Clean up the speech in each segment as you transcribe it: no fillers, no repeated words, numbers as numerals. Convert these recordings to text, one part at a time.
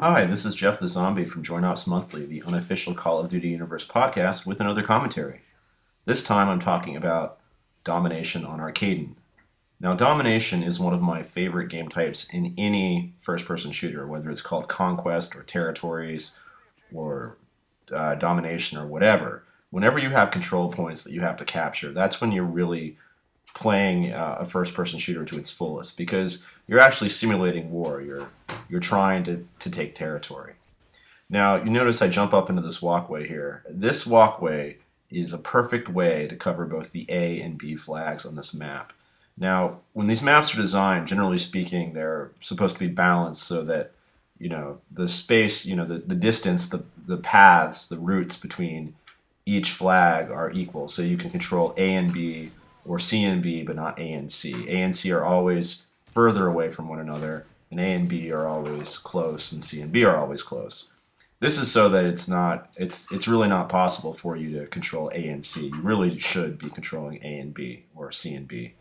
Hi, this is Jeff the Zombie from Join Ops Monthly, the unofficial Call of Duty Universe podcast with another commentary. This time I'm talking about Domination on Arkaden. Now, Domination is one of my favorite game types in any first-person shooter, whether it's called Conquest or Territories or Domination or whatever. Whenever you have control points that you have to capture, that's when you're really playing a first-person shooter to its fullest because you're actually simulating war. You're trying to take territory. Now, you notice I jump up into this walkway here. This walkway is a perfect way to cover both the A and B flags on this map. Now, when these maps are designed, generally speaking, they're supposed to be balanced so that, the space, the distance, the paths, the routes between each flag are equal. So you can control A and B or C and B, but not A and C. A and C are always further away from one another, and A and B are always close, and C and B are always close. This is so that it's really not possible for you to control A and C. You really should be controlling A and B or C and B.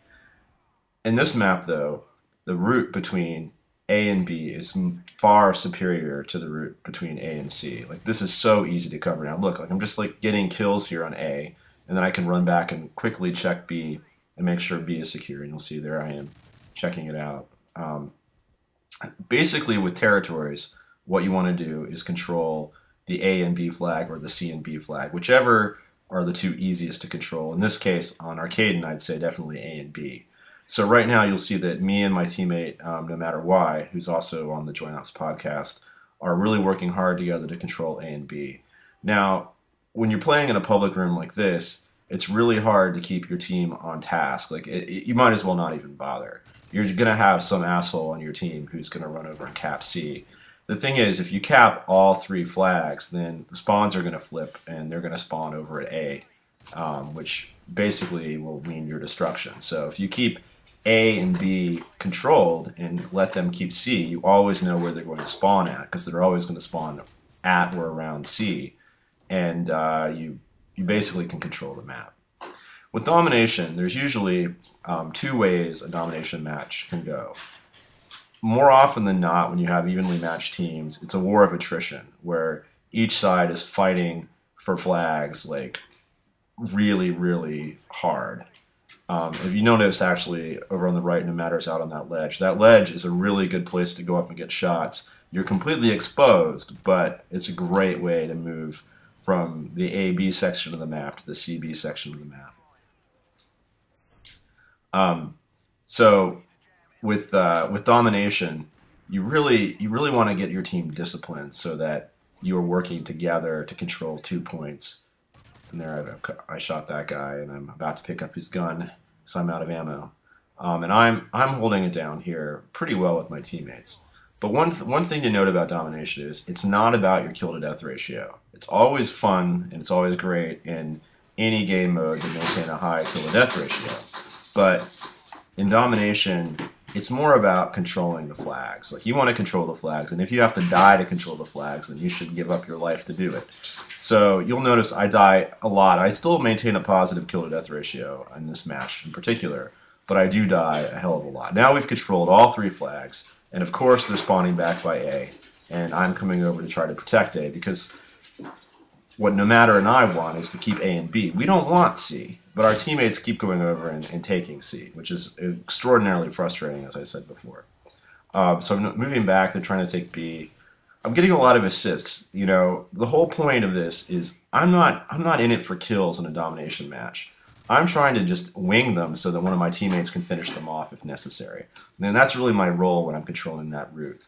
In this map, though, the route between A and B is far superior to the route between A and C. Like, this is so easy to cover. Now look, I'm just getting kills here on A, and then I can run back and quickly check B and make sure B is secure, and you'll see there I am checking it out. Basically, with territories, what you want to do is control the A and B flag or the C and B flag, whichever are the two easiest to control. In this case, on Arkaden, I'd say definitely A and B. So right now, you'll see that me and my teammate, No Matter Why, who's also on the Join Ops podcast, are really working hard together to control A and B. Now, when you're playing in a public room like this, it's really hard to keep your team on task. You might as well not even bother. You're going to have some asshole on your team who's going to run over and cap C. The thing is, if you cap all three flags, then the spawns are going to flip and they're going to spawn over at A, which basically will mean your destruction. So if you keep A and B controlled and let them keep C, you always know where they're going to spawn at, because they're always going to spawn at or around C, and you basically can control the map. With Domination, there's usually two ways a Domination match can go. More often than not, when you have evenly matched teams, it's a war of attrition, where each side is fighting for flags really, really hard. If you notice, actually, over on the right, No Matter's out on that ledge is a really good place to go up and get shots. You're completely exposed, but it's a great way to move from the A-B section of the map to the C-B section of the map. So with Domination, you really want to get your team disciplined so that you are working together to control 2 points. And there I shot that guy, and I'm about to pick up his gun because I'm out of ammo. And I'm holding it down here pretty well with my teammates. But one thing to note about Domination is it's not about your kill to death ratio. It's always fun and it's always great in any game mode to maintain a high kill to death ratio. But in Domination, it's more about controlling the flags. You want to control the flags, and if you have to die to control the flags, then you should give up your life to do it. So you'll notice I die a lot. I still maintain a positive kill to death ratio in this match in particular, but I do die a hell of a lot. Now we've controlled all three flags, and of course they're spawning back by A, and I'm coming over to try to protect A, because what No Matter and I want is to keep A and B. We don't want C, but our teammates keep going over and taking C, which is extraordinarily frustrating, as I said before. So I'm moving back. They're trying to take B. I'm getting a lot of assists. The whole point of this is I'm not in it for kills in a Domination match. I'm trying to just wing them so that one of my teammates can finish them off if necessary. And that's really my role when I'm controlling that route.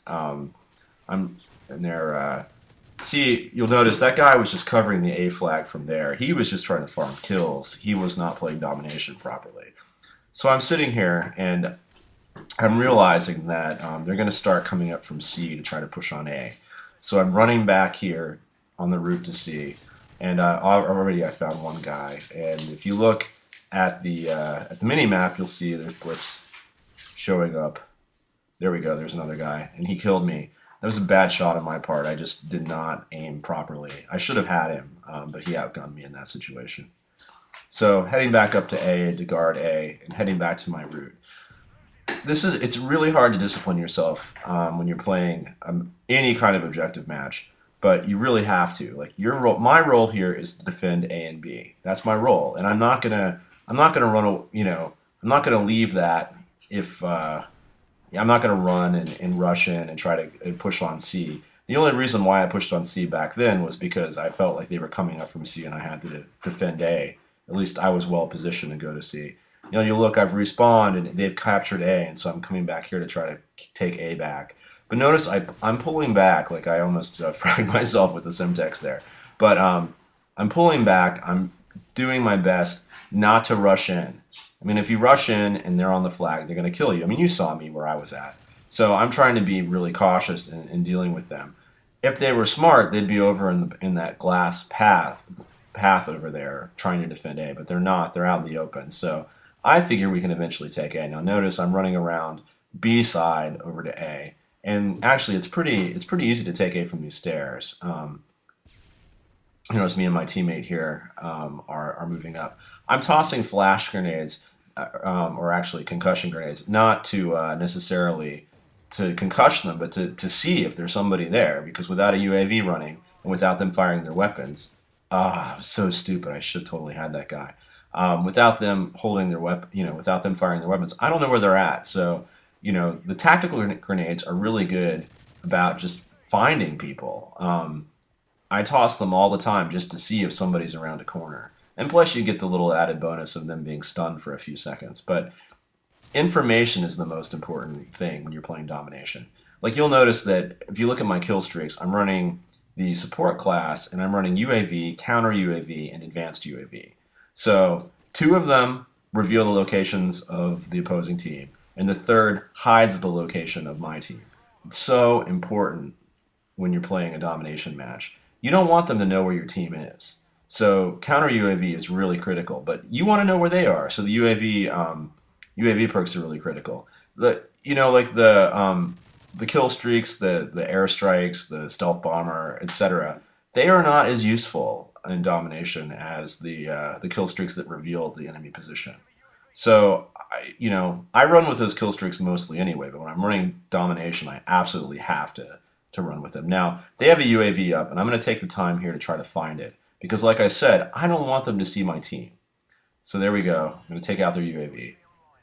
See, you'll notice that guy was just covering the A flag from there. He was just trying to farm kills. He was not playing Domination properly. So I'm sitting here, and I'm realizing that they're going to start coming up from C to try to push on A. So I'm running back here on the route to C, and already I found one guy. And if you look at the mini-map, you'll see there's blips showing up. There we go, there's another guy, and he killed me. That was a bad shot on my part. I just did not aim properly. I should have had him, but he outgunned me in that situation. So heading back up to A to guard A, and heading back to my route. it's really hard to discipline yourself when you're playing any kind of objective match, but you really have to. Like your role, my role here is to defend A and B. That's my role, and I'm not gonna run. I'm not gonna leave that if I'm not gonna run and rush in and try to push on C. The only reason why I pushed on C back then was because I felt like they were coming up from C and I had to defend A. At least I was well positioned to go to C. You look, I've respawned and they've captured A, and so I'm coming back here to try to take A back. But notice I'm pulling back, like I almost fragged myself with the Simtex there. But I'm pulling back. I'm doing my best not to rush in. I mean, if you rush in and they're on the flag, they're going to kill you. I mean, you saw me where I was at. So I'm trying to be really cautious in dealing with them. If they were smart, they'd be over in that glass path over there trying to defend A, but they're not. They're out in the open. So I figure we can eventually take A. Now notice I'm running around B side over to A, and actually it's pretty easy to take A from these stairs. As me and my teammate here are moving up. I'm tossing flash grenades, or actually concussion grenades, not to necessarily to concussion them, but to see if there's somebody there, because without a UAV running and without them firing their weapons, so stupid. I should have totally had that guy. Without them holding their weapon, without them firing their weapons, I don't know where they're at. So, the tactical grenades are really good about just finding people. I toss them all the time just to see if somebody's around a corner. And plus you get the little added bonus of them being stunned for a few seconds. But information is the most important thing when you're playing Domination. Like you'll notice that if you look at my kill streaks, I'm running the support class and I'm running UAV, counter UAV, and advanced UAV. So 2 of them reveal the locations of the opposing team, and the 3rd hides the location of my team. It's so important when you're playing a Domination match. You don't want them to know where your team is. So counter UAV is really critical, but you want to know where they are. So the UAV perks are really critical. Like the kill streaks, the airstrikes, the stealth bomber, etc. They are not as useful in Domination as the kill streaks that reveal the enemy position. So I run with those kill streaks mostly anyway, but when I'm running Domination, I absolutely have to run with them. Now, they have a UAV up, and I'm going to take the time here to try to find it, because like I said, I don't want them to see my team. So there we go. I'm going to take out their UAV.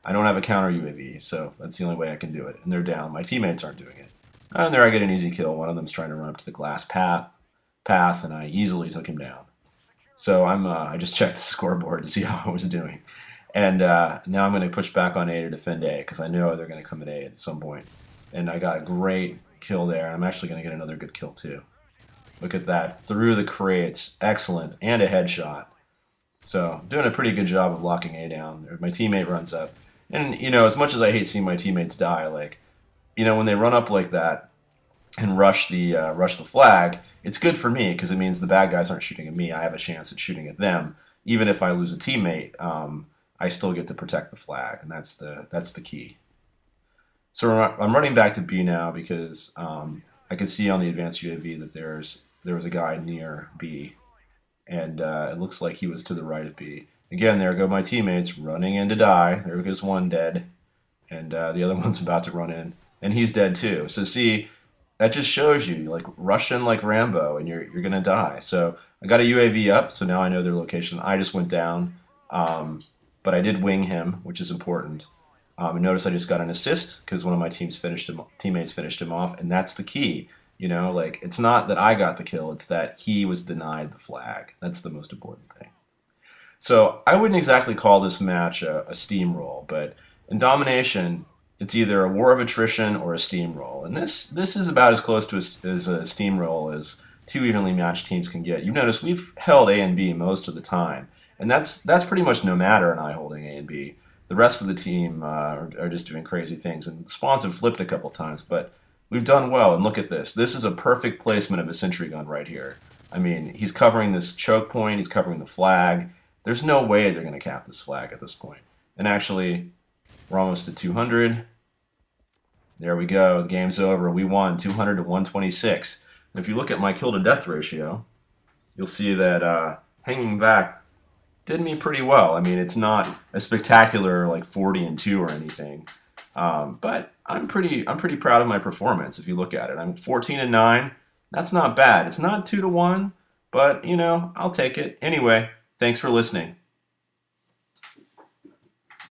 I don't have a counter UAV, so that's the only way I can do it. And they're down. My teammates aren't doing it. And there I get an easy kill. One of them's trying to run up to the glass path, and I easily took him down. So I just checked the scoreboard to see how I was doing. And now I'm going to push back on A to defend A, because I know they're going to come at A at some point. And I got a great kill there. I'm actually going to get another good kill too. Look at that. Through the crates. Excellent. And a headshot. So doing a pretty good job of locking A down. My teammate runs up. And, as much as I hate seeing my teammates die, when they run up like that and rush the flag, it's good for me, because it means the bad guys aren't shooting at me. I have a chance at shooting at them. Even if I lose a teammate, I still get to protect the flag, and that's the key. So I'm running back to B now, because I can see on the advanced UAV that there was a guy near B, and it looks like he was to the right of B. Again, there go my teammates running in to die. There goes one dead, and the other one's about to run in, and he's dead too. So see, that just shows you, rush in like Rambo, and you're gonna die. So I got a UAV up, so now I know their location. I just went down, but I did wing him, which is important. And notice I just got an assist because one of my teammates finished him off, and that's the key. It's not that I got the kill; it's that he was denied the flag. That's the most important thing. So I wouldn't exactly call this match a steamroll, but in Domination, it's either a war of attrition or a steamroll, and this is about as close to as a steamroll as 2 evenly matched teams can get. You notice we've held A and B most of the time, and that's pretty much no matter and I holding A and B. The rest of the team are just doing crazy things, and the spawns have flipped a couple times, but we've done well. And look at this. This is a perfect placement of a sentry gun right here. I mean, he's covering this choke point, he's covering the flag. There's no way they're going to cap this flag at this point. And actually, we're almost at 200. There we go. The game's over. We won 200 to 126. And if you look at my kill to death ratio, you'll see that hanging back did me pretty well. I mean, it's not a spectacular 40-2 or anything, But I'm pretty proud of my performance if you look at it. I'm 14-9. That's not bad. It's not 2-1, but I'll take it. Anyway, thanks for listening.